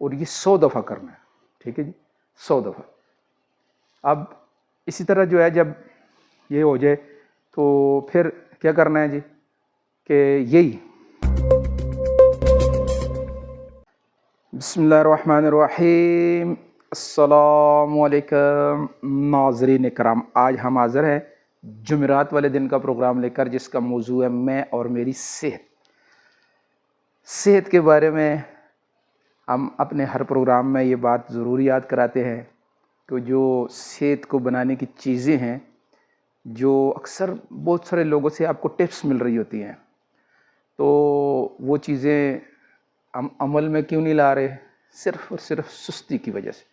اور یہ 100 دفعہ کرنا ہے، ٹھیک ہے جی، 100 دفعہ۔ اب اسی طرح جو ہے جب یہ ہو جائے تو پھر کیا کرنا ہے جی کہ یہی بسم اللہ الرحمن الرحیم۔ السلام علیکم ناظرین کرام، آج ہم حاضر ہیں جمعرات والے دن کا پروگرام لے کر، جس کا موضوع ہے میں اور میری صحت کے بارے میں۔ ہم اپنے ہر پروگرام میں یہ بات ضرور یاد کراتے ہیں کہ جو صحت کو بنانے کی چیزیں ہیں، جو اکثر بہت سارے لوگوں سے آپ کو ٹپس مل رہی ہوتی ہیں، تو وہ چیزیں ہم عمل میں کیوں نہیں لا رہے؟ صرف اور صرف سستی کی وجہ سے۔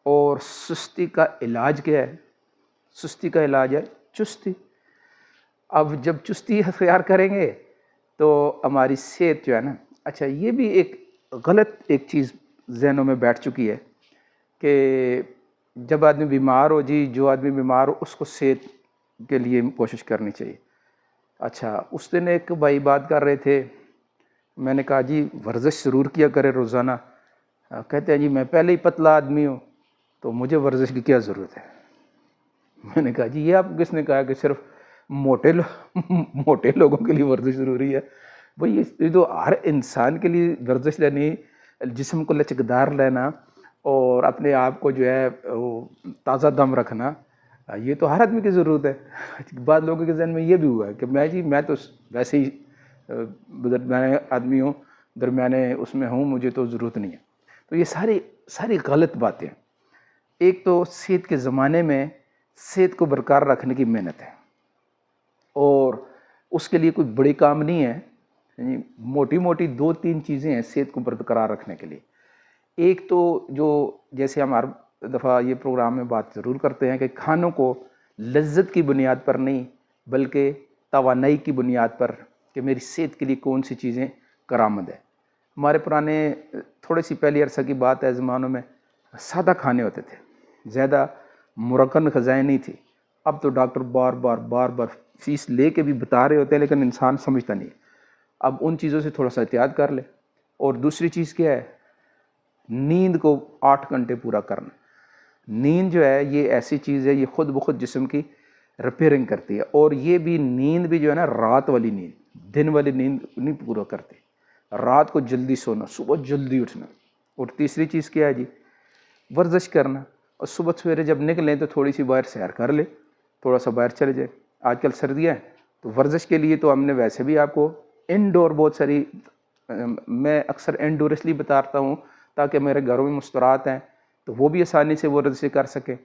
اور سستی کا علاج کیا ہے؟ سستی کا علاج ہے چستی۔ اب جب چستی اختیار کریں گے تو ہماری صحت جو ہے نا، اچھا یہ بھی ایک غلط ایک چیز ذہنوں میں بیٹھ چکی ہے کہ جب آدمی بیمار ہو جی، جو آدمی بیمار ہو اس کو صحت کے لیے کوشش کرنی چاہیے۔ اچھا اس دن ایک بھائی بات کر رہے تھے، میں نے کہا جی ورزش ضرور کیا کرے روزانہ۔ کہتے ہیں جی میں پہلے ہی پتلا آدمی ہوں تو مجھے ورزش کی کیا ضرورت ہے؟ میں نے کہا جی یہ آپ کس نے کہا کہ صرف موٹے لوگوں کے لیے ورزش ضروری ہے؟ بھئی یہ تو ہر انسان کے لیے ورزش لینی، جسم کو لچکدار لینا اور اپنے آپ کو جو ہے تازہ دم رکھنا، یہ تو ہر آدمی کی ضرورت ہے۔ بعض لوگوں کے ذہن میں یہ بھی ہوا ہے کہ میں تو ویسے ہی درمیانے آدمی ہوں، درمیانے اس میں ہوں، مجھے تو ضرورت نہیں ہے۔ تو یہ ساری غلط باتیں ہیں۔ ایک تو صحت کے زمانے میں صحت کو برقرار رکھنے کی محنت ہے، اور اس کے لیے کوئی بڑی کام نہیں ہے، موٹی موٹی 2-3 چیزیں ہیں صحت کو برقرار رکھنے کے لیے۔ ایک تو جو جیسے ہم ہر دفعہ یہ پروگرام میں بات ضرور کرتے ہیں کہ کھانوں کو لذت کی بنیاد پر نہیں بلکہ توانائی کی بنیاد پر، کہ میری صحت کے لیے کون سی چیزیں کارآمد ہے۔ ہمارے پرانے تھوڑے سی پہلی عرصہ کی بات ہے، زمانوں میں سادہ کھانے ہوتے تھے، زیادہ مرکن غذائیں نہیں تھی۔ اب تو ڈاکٹر بار بار فیس لے کے بھی بتا رہے ہوتے ہیں، لیکن انسان سمجھتا نہیں ہے۔ اب ان چیزوں سے تھوڑا سا احتیاط کر لے۔ اور دوسری چیز کیا ہے؟ نیند کو 8 گھنٹے پورا کرنا۔ نیند جو ہے یہ ایسی چیز ہے، یہ خود بخود جسم کی ریپیئرنگ کرتی ہے، اور یہ بھی نیند بھی جو ہے نا، رات والی نیند، دن والی نیند نہیں پورا کرتی۔ رات کو جلدی سونا، صبح جلدی اٹھنا۔ اور تیسری چیز کیا ہے جی؟ ورزش کرنا۔ اور صبح سویرے جب نکلیں تو تھوڑی سی باہر سیر کر لے، تھوڑا سا باہر چلے جائے۔ آج کل سردیاں ہیں تو ورزش کے لیے تو ہم نے ویسے بھی آپ کو انڈور بہت ساری، میں اکثر انڈور اس لیے بتاتا ہوں تاکہ میرے گھروں میں مسترات ہیں تو وہ بھی آسانی سے ورزش کر سکیں،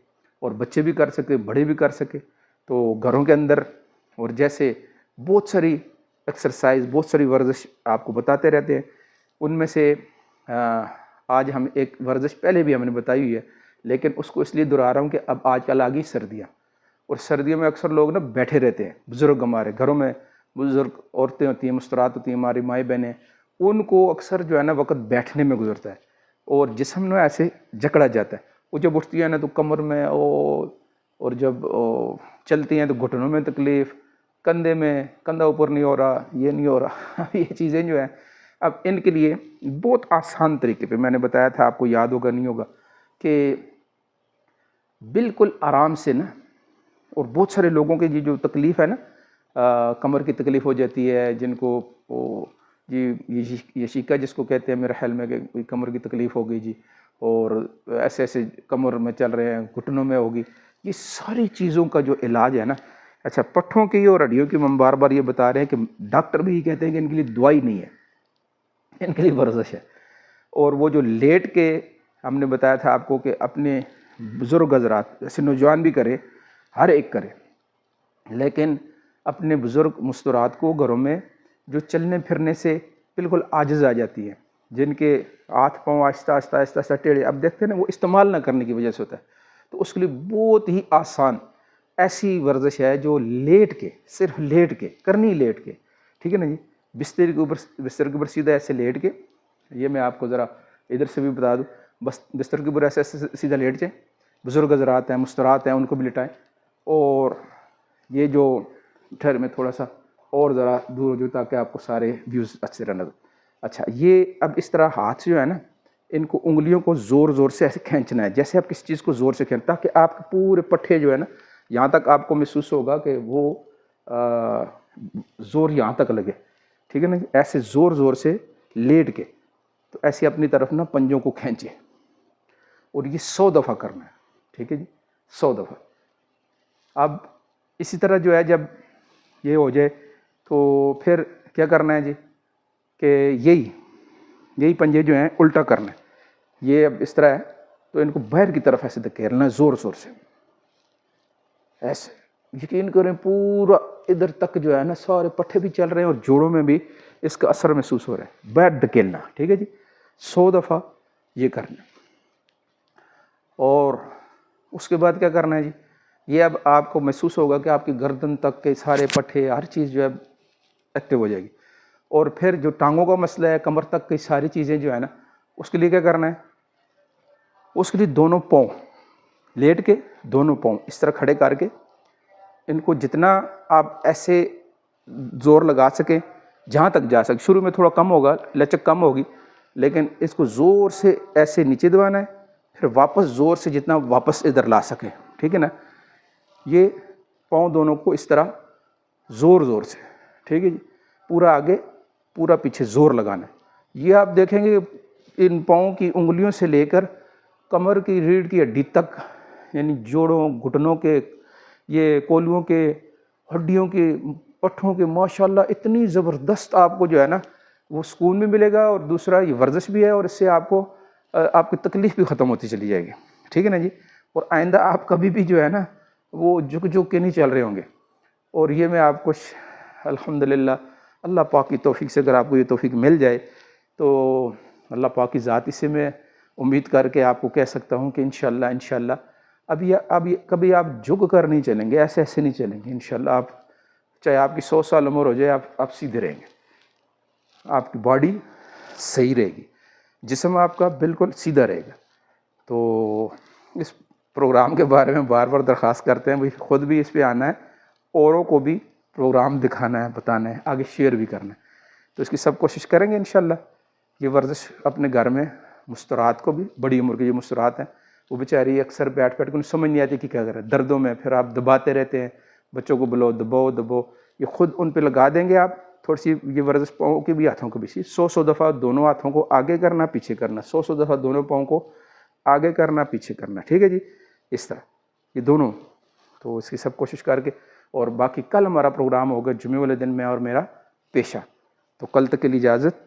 اور بچے بھی کر سکیں، بڑے بھی کر سکیں۔ تو گھروں کے اندر اور جیسے بہت ساری ایکسرسائز، بہت ساری ورزش آپ کو بتاتے رہتے ہیں۔ ان میں سے آج ہم ایک ورزش پہلے بھی ہم نے بتائی ہوئی ہے، لیکن اس کو اس لیے دہرا رہا ہوں کہ اب آج کل آ گئی سردیاں، اور سردیوں میں اکثر لوگ نا بیٹھے رہتے ہیں۔ بزرگ ہمارے گھروں میں بزرگ عورتیں ہوتی ہیں، مسترات ہوتی ہیں، ہماری مائیں بہنیں، ان کو اکثر جو ہے نا وقت بیٹھنے میں گزرتا ہے، اور جسم نا ایسے جکڑا جاتا ہے۔ وہ جب اٹھتی ہے نا تو کمر میں اور جب چلتی ہیں تو گھٹنوں میں تکلیف، کندھے میں، کندھا اوپر نہیں ہو رہا، یہ نہیں ہو رہا۔ یہ چیزیں جو ہیں اب ان کے لیے بہت آسان طریقے پہ میں نے بتایا تھا، آپ کو یاد ہوگا نہیں ہوگا، کہ بالکل آرام سے نا، اور بہت سارے لوگوں کی جو تکلیف ہے نا، کمر کی تکلیف ہو جاتی ہے، جن کو جی یشیکا جس کو کہتے ہیں، میرے خیال میں کہ کوئی کمر کی تکلیف ہو گئی جی، اور ایسے کمر میں چل رہے ہیں، گھٹنوں میں ہوگی، یہ ساری چیزوں کا جو علاج ہے نا، اچھا پٹھوں کی اور ہڈیوں کی ہم بار بار یہ بتا رہے ہیں کہ ڈاکٹر بھی یہ کہتے ہیں کہ ان کے لیے دوائی نہیں ہے، ان کے لیے ورزش ہے۔ اور وہ جو لیٹ کے ہم نے بتایا تھا آپ کو کہ اپنے بزرگ حضرات، جیسے نوجوان بھی کرے، ہر ایک کرے، لیکن اپنے بزرگ مسترات کو گھروں میں جو چلنے پھرنے سے بالکل عاجز آ جاتی ہے، جن کے ہاتھ پاؤں آہستہ آہستہ ٹیڑھے، اب دیکھتے ہیں نا وہ استعمال نہ کرنے کی وجہ سے ہوتا ہے، تو اس کے لیے بہت ہی آسان ایسی ورزش ہے جو لیٹ کے، صرف لیٹ کے کرنی، لیٹ کے، ٹھیک ہے نا جی، بستر کے اوپر سیدھا ایسے لیٹ کے، یہ میں آپ کو ذرا ادھر سے بھی بتا دوں، بس بستر کے اوپر ایسے سیدھا لیٹ جائیں، بزرگ حضرات ہیں، مسترات ہیں، ان کو بھی لٹائیں، اور یہ جو ٹھہر میں تھوڑا سا اور ذرا دور ہو جاؤ تاکہ آپ کو سارے ویوز اچھے رہنے دو۔ اچھا یہ اب اس طرح ہاتھ جو ہے نا، ان کو انگلیوں کو زور زور سے ایسے کھینچنا ہے، جیسے آپ کسی چیز کو زور سے کھینچیں، تاکہ آپ کے پورے پٹھے جو ہے نا یہاں تک آپ کو محسوس ہوگا کہ وہ زور یہاں تک لگے، ٹھیک ہے نا جی. ایسے زور زور سے لیٹ کے تو ایسے اپنی طرف نا پنجوں کو کھینچے، اور یہ 100 دفعہ کرنا ہے، ٹھیک ہے جی، 100 دفعہ. اب اسی طرح جو ہے جب یہ ہو جائے تو پھر کیا کرنا ہے جی کہ یہی پنجے جو ہیں الٹا کرنا ہے. یہ اب اس طرح ہے تو ان کو باہر کی طرف ایسے دھکیلنا ہے زور زور سے، ایسے. یقین کریں پورا ادھر تک جو ہے نا سارے پٹھے بھی چل رہے ہیں اور جوڑوں میں بھی اس کا اثر محسوس ہو رہا ہے. باہر دھکیلنا، ٹھیک ہے جی، 100 دفعہ یہ کرنا. اور اس کے بعد کیا کرنا ہے جی، یہ اب آپ کو محسوس ہوگا کہ آپ کی گردن تک کے سارے پٹھے ہر چیز جو ہے ایکٹیو ہو جائے گی. اور پھر جو ٹانگوں کا مسئلہ ہے، کمر تک کی ساری چیزیں جو ہے نا، اس کے لیے کیا کرنا ہے، اس کے لیے دونوں پاؤں لیٹ کے، دونوں پاؤں اس طرح کھڑے کر کے ان کو جتنا آپ ایسے زور لگا سکیں جہاں تک جا سکے. شروع میں تھوڑا کم ہوگا، لچک کم ہوگی، لیکن اس کو زور سے ایسے نیچے دبانا ہے، پھر واپس زور سے جتنا واپس ادھر لا سکیں، ٹھیک ہے نا. یہ پاؤں دونوں کو اس طرح زور زور سے، ٹھیک ہے جی، پورا آگے پورا پیچھے زور لگانا ہے. یہ آپ دیکھیں گے ان پاؤں کی انگلیوں سے لے کر کمر کی ریڑھ کی ہڈی تک، یعنی جوڑوں، گھٹنوں کے، یہ کولوں کے، ہڈیوں کے، پٹھوں کے، ماشاءاللہ اتنی زبردست آپ کو جو ہے نا وہ سکون بھی ملے گا، اور دوسرا یہ ورزش بھی ہے، اور اس سے آپ کو آپ کی تکلیف بھی ختم ہوتی چلی جائے گی، ٹھیک ہے نا جی. اور آئندہ آپ کبھی بھی جو ہے نا وہ جھک کے نہیں چل رہے ہوں گے. اور یہ میں آپ کو الحمدللہ اللہ پاک کی توفیق سے اگر آپ کو یہ توفیق مل جائے تو اللہ پاک کی ذات سے میں امید کر کے آپ کو کہہ سکتا ہوں کہ انشاءاللہ اب کبھی آپ جھک کر نہیں چلیں گے، ایسے نہیں چلیں گے انشاءاللہ. آپ چاہے آپ کی 100 سال عمر ہو جائے، آپ سیدھے رہیں گے، آپ کی باڈی صحیح رہے گی، جسم آپ کا بالکل سیدھا رہے گا. تو اس پروگرام کے بارے میں بار بار درخواست کرتے ہیں، خود بھی اس پہ آنا ہے، اوروں کو بھی پروگرام دکھانا ہے، بتانا ہے، آگے شیئر بھی کرنا ہے. تو اس کی سب کوشش کریں گے انشاءاللہ. یہ ورزش اپنے گھر میں مستورات کو بھی، بڑی عمر کے جو مستورات ہیں وہ بیچاری اکثر بیٹھ کے انہیں سمجھ نہیں آتی کہ کیا کریں، دردوں میں پھر آپ دباتے رہتے ہیں، بچوں کو بلو دبو، یہ خود ان پہ لگا دیں گے آپ تھوڑی سی یہ ورزش، پاؤں کی بھی ہاتھوں کی بھی. 100 دفعہ دونوں ہاتھوں کو آگے کرنا، پیچھے کرنا، 100 دفعہ دونوں پاؤں کو آگے کرنا، پیچھے کرنا، ٹھیک ہے جی، اس طرح یہ دونوں. تو اس کی سب کوشش کر کے، اور باقی کل ہمارا پروگرام ہوگا جمعے والے دن میں اور میرا پیشہ. تو کل تک کے لیے اجازت.